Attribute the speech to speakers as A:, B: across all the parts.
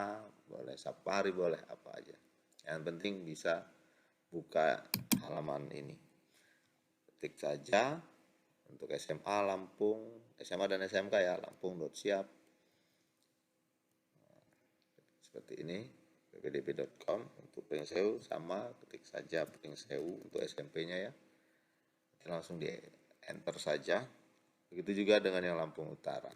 A: Opera, boleh Safari, boleh apa aja. Yang penting bisa buka halaman ini. Ketik saja untuk SMA Lampung, SMA dan SMK ya, lampung.siap. Seperti ini, ppdb.com untuk Pring Sewu sama, ketik saja Pring Sewu untuk SMP-nya ya. Langsung di enter saja. Begitu juga dengan yang Lampung Utara.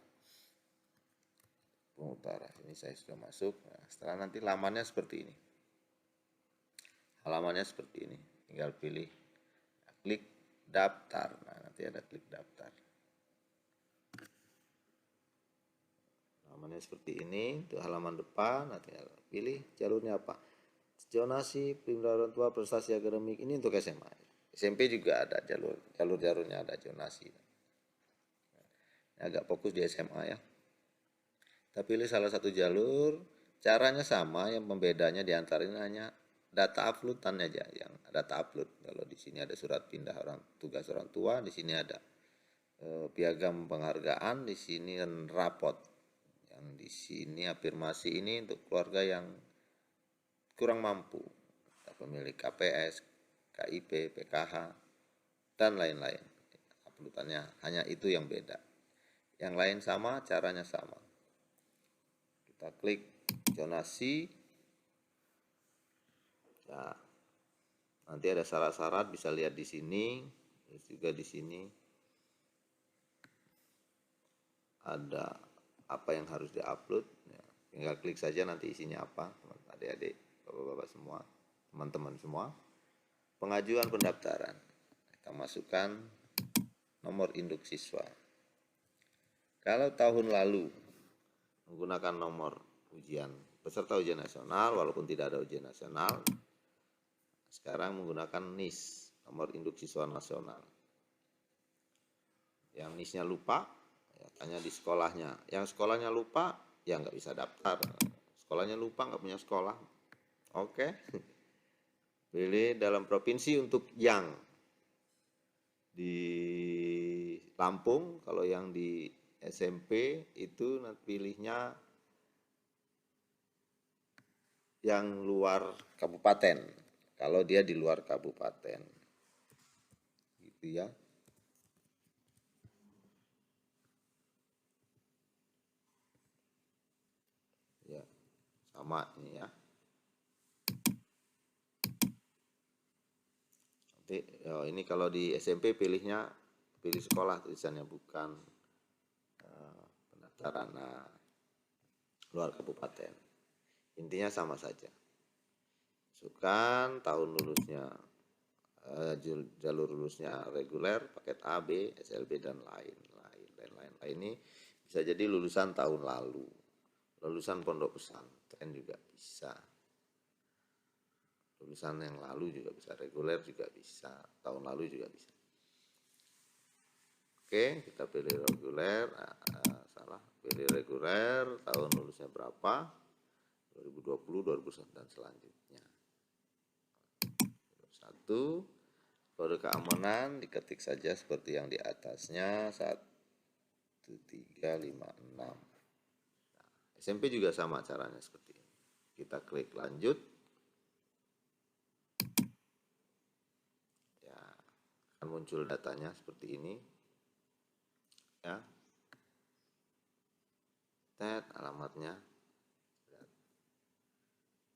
A: Lampung Utara, ini saya sudah masuk. Nah, setelah nanti lamannya seperti ini. Halamannya seperti ini. Tinggal pilih, klik daftar. Nah, nanti ada klik daftar. Halamannya seperti ini, untuk halaman depan, nanti pilih jalurnya apa. Zonasi, bimbingan orang tua, prestasi akademik, ini untuk SMA. SMP juga ada jalurnya ada zonasi. Ini agak fokus di SMA ya. Kita pilih salah satu jalur, caranya sama, yang pembedanya diantaranya hanya data uploadan aja, yang data upload. Kalau di sini ada surat pindah tugas orang tua, di sini ada piagam penghargaan, di sini rapot. Yang di sini afirmasi ini untuk keluarga yang kurang mampu, pemilik KPS, KIP, PKH, dan lain-lain. Uploadannya hanya itu yang beda. Yang lain sama, caranya sama. Kita klik zonasi. Nah, nanti ada syarat-syarat, bisa lihat di sini, terus juga di sini ada apa yang harus diupload. Ya, tinggal klik saja nanti isinya apa, adik-adik, bapak-bapak semua, teman-teman semua. Pengajuan pendaftaran, kita masukkan nomor induk siswa. Kalau tahun lalu menggunakan nomor ujian peserta ujian nasional, walaupun tidak ada ujian nasional, sekarang menggunakan NIS, nomor induk siswa nasional. Yang NIS-nya lupa, ya, tanya di sekolahnya. Yang sekolahnya lupa, ya nggak bisa daftar. Sekolahnya lupa, nggak punya sekolah. Oke. Pilih dalam provinsi untuk yang di Lampung, kalau yang di SMP itu nanti pilihnya yang luar kabupaten. Kalau dia di luar kabupaten. Gitu ya. Ya, sama ini ya. Nanti ini kalau di SMP pilih sekolah tulisannya, bukan pendaftaran luar kabupaten. Intinya sama saja. Masukkan tahun lulusnya, jalur lulusnya reguler, paket A, B, SLB, dan lain-lain. Ini bisa jadi lulusan tahun lalu, lulusan pondok pesantren juga bisa, lulusan yang lalu juga bisa, reguler juga bisa, tahun lalu juga bisa. Oke, kita pilih reguler, pilih reguler, tahun lulusnya berapa, 2020, 2021 dan selanjutnya. Satu, kode keamanan diketik saja seperti yang di atasnya, 1356. Nah, SMP juga sama caranya seperti ini. Kita klik lanjut. Ya, akan muncul datanya seperti ini. Ya. Alamatnya.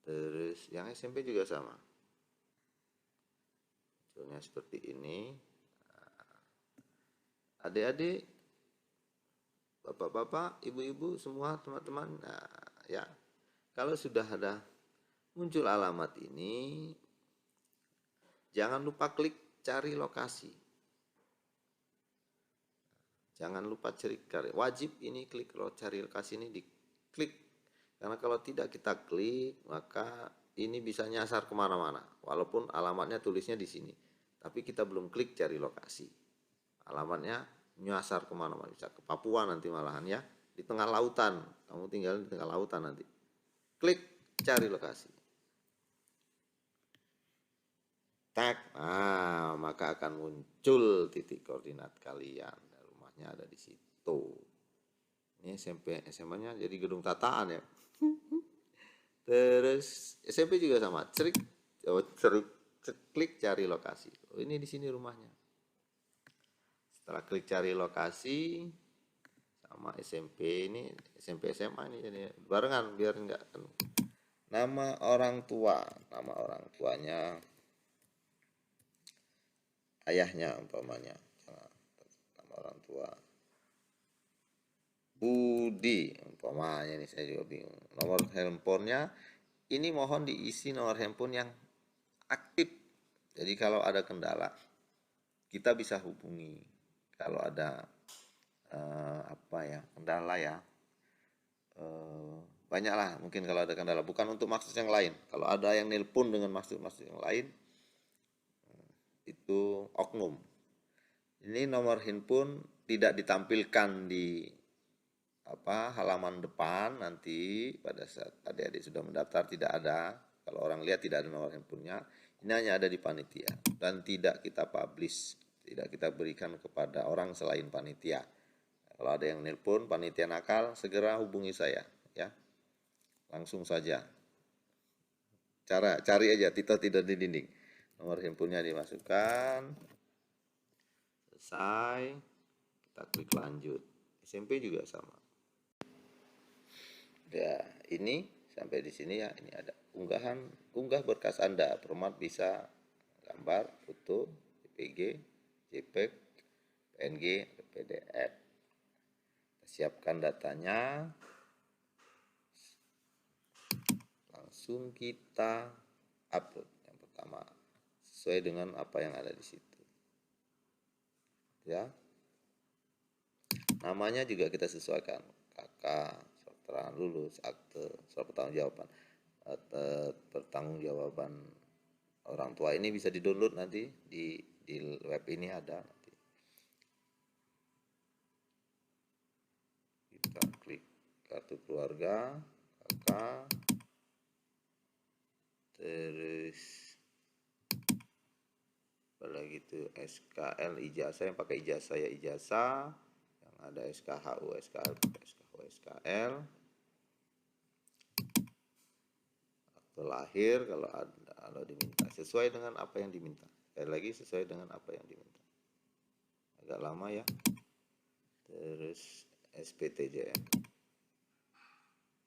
A: Terus yang SMP juga sama. Munculnya seperti ini. Adik-adik, bapak-bapak, ibu-ibu, semua teman-teman. Nah, ya. Kalau sudah ada muncul alamat ini, jangan lupa klik cari lokasi. Jangan lupa wajib ini klik cari lokasi ini diklik. Karena kalau tidak kita klik, maka ini bisa nyasar kemana-mana. Walaupun alamatnya tulisnya di sini. Tapi kita belum klik cari lokasi. Alamatnya nyasar kemana-mana. Bisa ke Papua nanti malahan ya. Di tengah lautan. Kamu tinggal di tengah lautan nanti. Klik cari lokasi. Tag. Nah, maka akan muncul titik koordinat kalian. Rumahnya ada di situ. Ini SMP, SMA-nya jadi gedung tataan ya. Terus SMP juga sama, klik cari lokasi. Oh, ini di sini rumahnya. Setelah klik cari lokasi, sama SMP ini, SMP SMA ini jadi barengan biar enggak. Nama orang tua, nama orang tuanya, ayahnya umpamanya, nama orang tua Budi umpamanya, ini saya juga bingung. Nomor handphonenya ini mohon diisi nomor handphone yang aktif. Jadi kalau ada kendala kita bisa hubungi. Kalau ada apa ya, kendala ya, banyak lah mungkin kalau ada kendala, bukan untuk maksud yang lain. Kalau ada yang nelpon dengan maksud-maksud yang lain, itu oknum. Ini nomor handphone tidak ditampilkan di halaman depan, nanti pada saat adik-adik sudah mendaftar tidak ada. Kalau orang lihat tidak ada nomor handphonenya. Ini hanya ada di panitia dan tidak kita publish, tidak kita berikan kepada orang selain panitia. Kalau ada yang nelpon panitia nakal, segera hubungi saya ya. Langsung saja. Cari aja Tito tidak di dinding. Nomor handphonenya dimasukkan. Selesai. Kita klik lanjut. SMP juga sama. Ya, ini sampai di sini ya. Ini ada unggah berkas Anda. Format bisa gambar, foto, JPG, JPEG, PNG, PDF. Siapkan datanya. Langsung kita upload yang pertama sesuai dengan apa yang ada di situ. Ya. Namanya juga kita sesuaikan. Kakak, surat keterangan lulus, akte, surat pertanggungjawaban orang tua. Ini bisa di-download nanti di web ini ada nanti. Kita klik kartu keluarga, kakak, terus apalagi itu SKL, ijazah, yang pakai ijazah ya ijazah, yang ada SKHU, SKL pakai SKHU, SKL, akte lahir kalau diminta sesuai dengan apa yang diminta. Sekali lagi sesuai dengan apa yang diminta. Agak lama ya. Terus SPTJM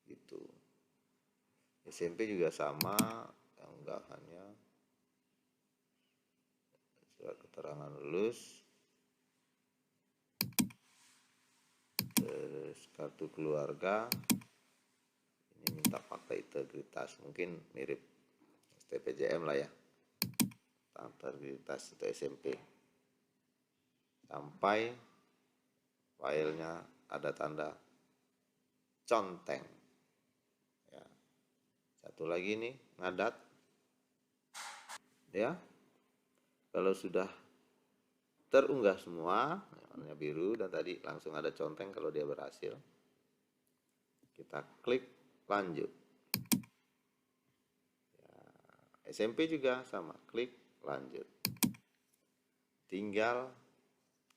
A: gitu. SMP juga sama, yang unggahannya surat keterangan lulus, terus kartu keluarga, ini minta fakta integritas, mungkin mirip STPJM lah ya, integritas untuk SMP. Sampai filenya ada tanda conteng ya. Satu lagi nih ngadat ya. Kalau sudah terunggah semua warna biru dan tadi langsung ada conteng kalau dia berhasil, kita klik lanjut ya. SMP juga sama, klik lanjut, tinggal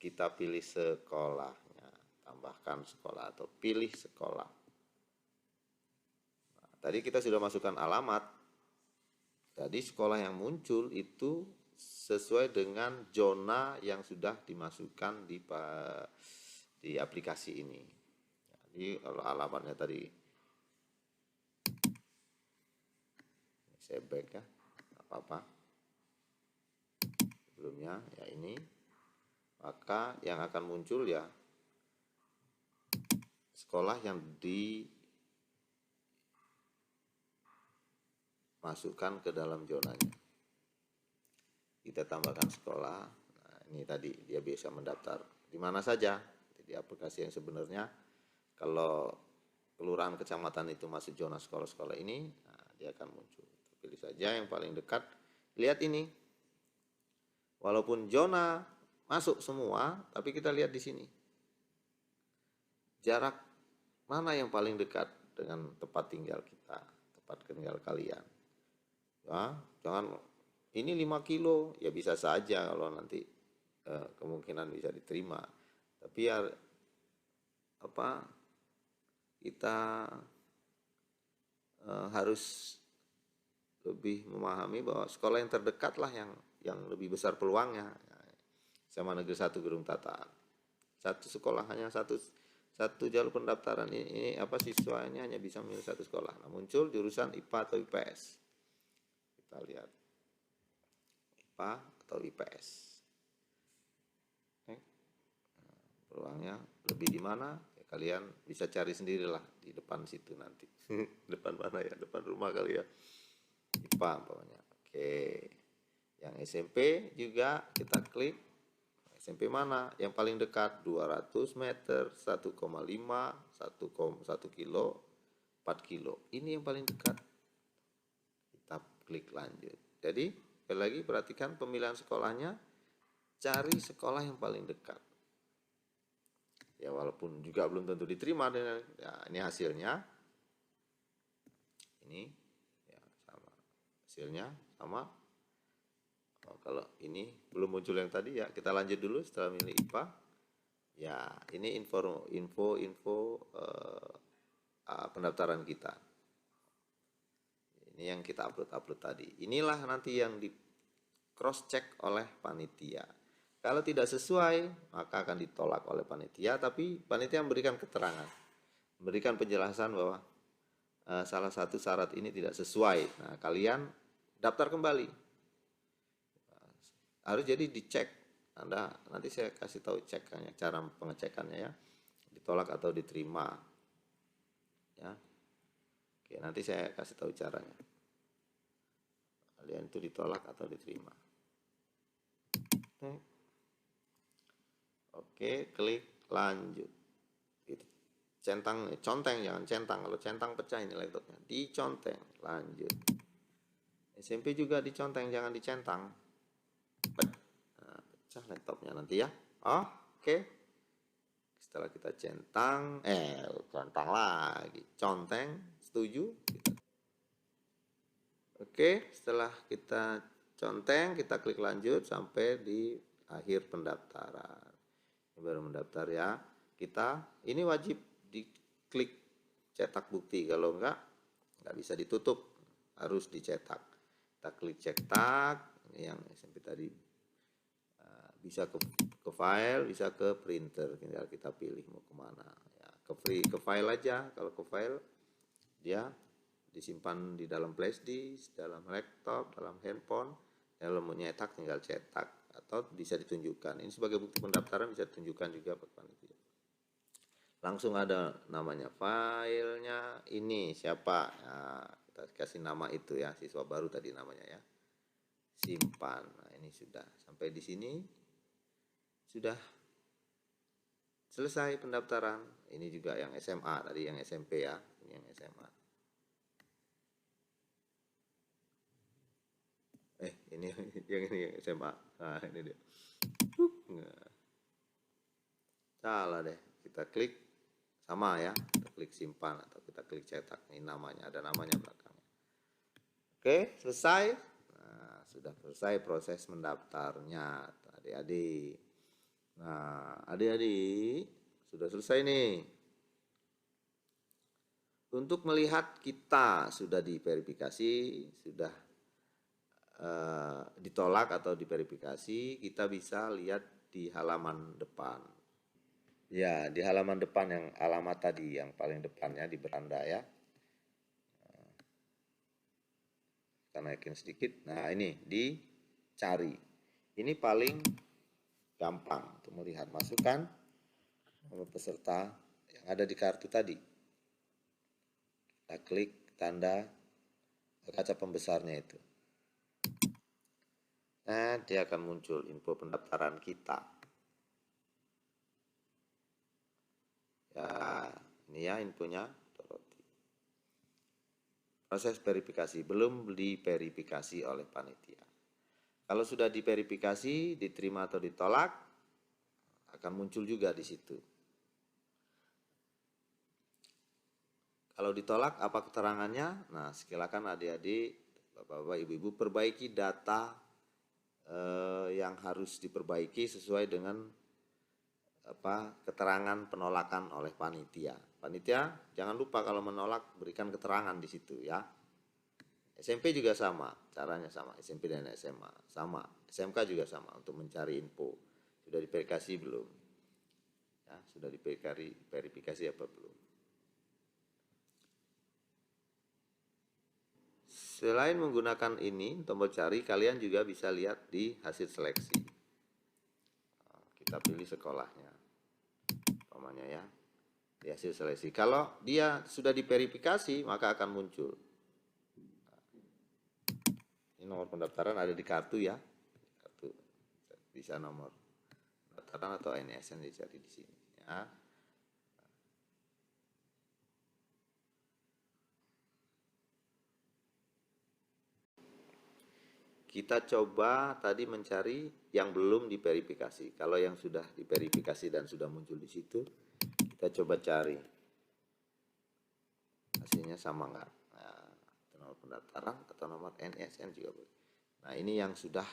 A: kita pilih sekolahnya, tambahkan sekolah atau pilih sekolah. Nah, tadi kita sudah masukkan alamat. Jadi sekolah yang muncul itu sesuai dengan zona yang sudah dimasukkan di aplikasi ini. Jadi kalau alamatnya tadi saya back ya, apa-apa sebelumnya ya ini, maka yang akan muncul ya sekolah yang dimasukkan ke dalam zonanya. Kita tambahkan sekolah. Nah, ini tadi dia bisa mendaftar di mana saja di aplikasi yang sebenarnya. Kalau kelurahan kecamatan itu masuk zona sekolah-sekolah ini, nah, dia akan muncul. Pilih saja yang paling dekat. Lihat ini, walaupun zona masuk semua, tapi kita lihat di sini jarak mana yang paling dekat dengan tempat tinggal kita, tempat tinggal kalian. Ya, jangan ini 5 kilo, ya bisa saja kalau nanti kemungkinan bisa diterima. Tapi ya kita harus lebih memahami bahwa sekolah yang terdekat lah yang lebih besar peluangnya. SMA Negeri 1 Gedung Tataan. Satu sekolah hanya satu jalur pendaftaran, ini apa, siswanya hanya bisa memilih satu sekolah. Nah, muncul jurusan IPA atau IPS. Kita lihat IPA atau IPS. Peluangnya lebih di mana? Ya, kalian bisa cari sendirilah di depan situ nanti. Depan mana ya? Depan rumah kali ya. IPA pokoknya. Oke. Yang SMP juga kita klik. SMP mana? Yang paling dekat 200 meter, 1,5, 1 kilo, 4 kilo. Ini yang paling dekat. Kita klik lanjut. Jadi, sekali lagi perhatikan pemilihan sekolahnya. Cari sekolah yang paling dekat. Ya, walaupun juga belum tentu diterima dengan, ya, ini hasilnya. Ini ya sama. Hasilnya sama. Oh, kalau ini belum muncul yang tadi, ya kita lanjut dulu setelah milih IPA. Ya, ini info pendaftaran kita. Ini yang kita upload tadi. Inilah nanti yang di cross check oleh panitia. Kalau tidak sesuai, maka akan ditolak oleh panitia, tapi panitia memberikan keterangan, memberikan penjelasan bahwa salah satu syarat ini tidak sesuai. Nah, kalian daftar kembali. Harus jadi dicek. Nanti saya kasih tahu cekannya, cara pengecekannya ya. Ditolak atau diterima. Ya. Oke, nanti saya kasih tahu caranya. Kalian itu ditolak atau diterima. Oke, klik lanjut. Gitu. Conteng, jangan centang. Kalau centang pecah ini laptopnya. Diconteng, lanjut. SMP juga diconteng, jangan dicentang. Nah, pecah laptopnya nanti ya. Oke. Setelah kita centang lagi. Conteng, setuju. Oke, setelah kita conteng, kita klik lanjut sampai di akhir pendaftaran. Ini baru mendaftar ya. Ini wajib diklik cetak bukti, kalau enggak bisa ditutup, harus dicetak. Kita klik cetak, ini yang SMP tadi, bisa ke file, bisa ke printer, tinggal kita pilih mau kemana ya. Ke file aja. Kalau ke file dia disimpan di dalam flash disk, dalam laptop, dalam handphone. Kalau mau nyetak tinggal cetak atau bisa ditunjukkan. Ini sebagai bukti pendaftaran, bisa ditunjukkan juga ke panitia. Langsung ada namanya, filenya ini siapa. Nah, kita kasih nama itu ya, siswa baru tadi namanya ya. Simpan. Nah, ini sudah sampai di sini. Sudah selesai pendaftaran. Ini juga yang SMA tadi, yang SMP ya. Ini yang SMA. Ini yang SMA. Nah, ini dia. Salah deh. Kita klik sama ya. Kita klik simpan atau kita klik cetak. Ini namanya, ada namanya belakangnya. Oke, selesai. Nah, sudah selesai proses mendaftarnya, adik-adik. Nah, adik-adik sudah selesai nih. Untuk melihat kita sudah diverifikasi, sudah ditolak atau diverifikasi, kita bisa lihat di halaman depan. Ya, di halaman depan yang alamat tadi, yang paling depannya di beranda ya. Kita naikin sedikit. Nah, ini dicari. Ini paling gampang untuk melihat. Masukkan nomor peserta yang ada di kartu tadi. Kita klik tanda kaca pembesarnya itu. Nah, dia akan muncul info pendaftaran kita. Ya, ini ya infonya. Proses verifikasi belum diverifikasi oleh panitia. Kalau sudah diverifikasi, diterima atau ditolak, akan muncul juga di situ. Kalau ditolak, apa keterangannya? Nah, silakan adik-adik, bapak-bapak, ibu-ibu, perbaiki data yang harus diperbaiki sesuai dengan keterangan penolakan oleh panitia. Panitia jangan lupa kalau menolak berikan keterangan di situ ya. SMP juga sama, caranya sama, SMP dan SMA sama, SMK juga sama untuk mencari info. Sudah diverifikasi belum? Ya, sudah diverifikasi apa belum? Selain menggunakan ini tombol cari, kalian juga bisa lihat di hasil seleksi. Kita pilih sekolahnya, umpamanya ya, di hasil seleksi. Kalau dia sudah diverifikasi, maka akan muncul. Ini nomor pendaftaran ada di kartu ya, kartu bisa nomor pendaftaran atau NSN dicari di sini ya. Kita coba tadi mencari yang belum diverifikasi. Kalau yang sudah diverifikasi dan sudah muncul di situ, kita coba cari hasilnya sama nggak. Nah, nomor pendaftaran atau nomor NSN juga boleh. Nah, ini yang sudah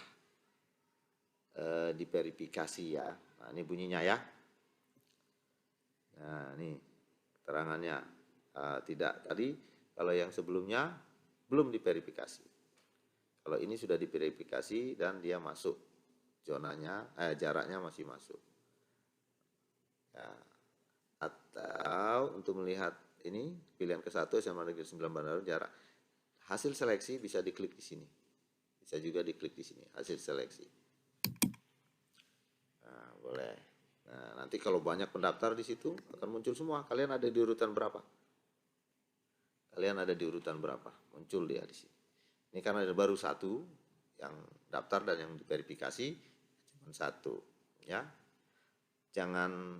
A: diverifikasi ya. Nah, ini bunyinya ya. Nah, ini keterangannya. Tidak tadi, kalau yang sebelumnya belum diverifikasi. Kalau ini sudah diverifikasi dan dia masuk zonanya, jaraknya masih masuk. Ya. Atau untuk melihat ini pilihan ke-1 SMA Negeri 9 Bandar jarak. Hasil seleksi bisa diklik di sini. Bisa juga diklik di sini hasil seleksi. Nah, boleh. Nah, nanti kalau banyak pendaftar di situ akan muncul semua. Kalian ada di urutan berapa? Kalian ada di urutan berapa? Muncul dia di sini. Ini karena ada baru satu yang daftar dan yang diverifikasi cuma satu, ya. Jangan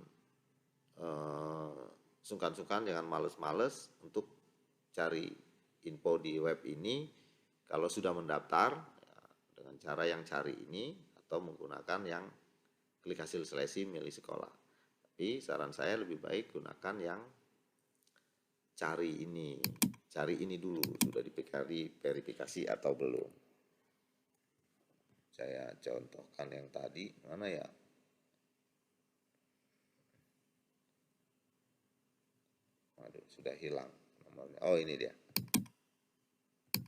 A: sungkan-sungkan, jangan males-males untuk cari info di web ini. Kalau sudah mendaftar ya, dengan cara yang cari ini atau menggunakan yang klik hasil seleksi milih sekolah. Tapi saran saya lebih baik gunakan yang cari ini. Cari ini dulu, sudah diverifikasi atau belum. Saya contohkan yang tadi, mana ya? Waduh, sudah hilang nomornya. Oh, ini dia.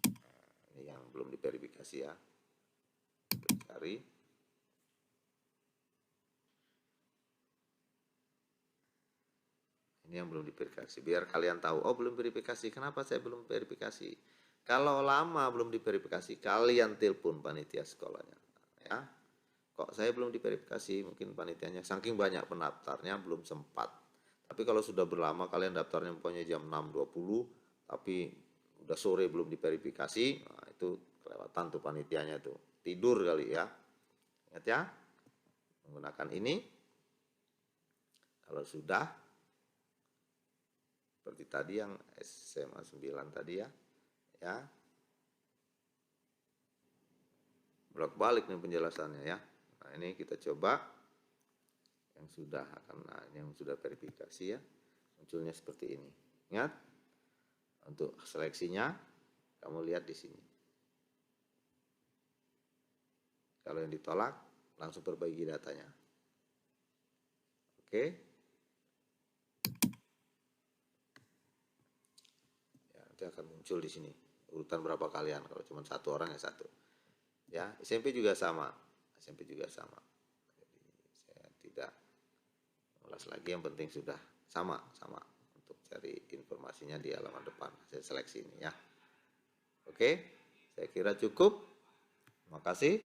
A: Nah, ini yang belum diverifikasi ya. Cari. Ini yang belum diverifikasi. Biar kalian tahu, oh belum verifikasi. Kenapa saya belum verifikasi? Kalau lama belum diverifikasi, kalian telepon panitia sekolahnya. Ya, kok saya belum diverifikasi? Mungkin panitianya saking banyak pendaftarnya belum sempat. Tapi kalau sudah berlama kalian daftarnya pokoknya jam 6.20, tapi udah sore belum diverifikasi, nah itu kelewatan tuh panitianya tuh. Tidur kali ya. Ingat ya, menggunakan ini. Kalau sudah seperti tadi yang SMA 9 tadi ya. Ya. Bolak-balik nih penjelasannya ya. Nah, ini kita coba yang sudah verifikasi ya. Munculnya seperti ini. Ingat, untuk seleksinya kamu lihat di sini. Kalau yang ditolak langsung perbaiki datanya. Oke. Ya, nanti akan muncul di sini urutan berapa kalian. Kalau cuma satu orang ya satu. Ya, SMP juga sama. SMP juga sama. Jadi saya tidak ulas lagi, yang penting sudah sama untuk cari informasinya di halaman depan hasil seleksi ini ya. Oke, saya kira cukup. Terima kasih.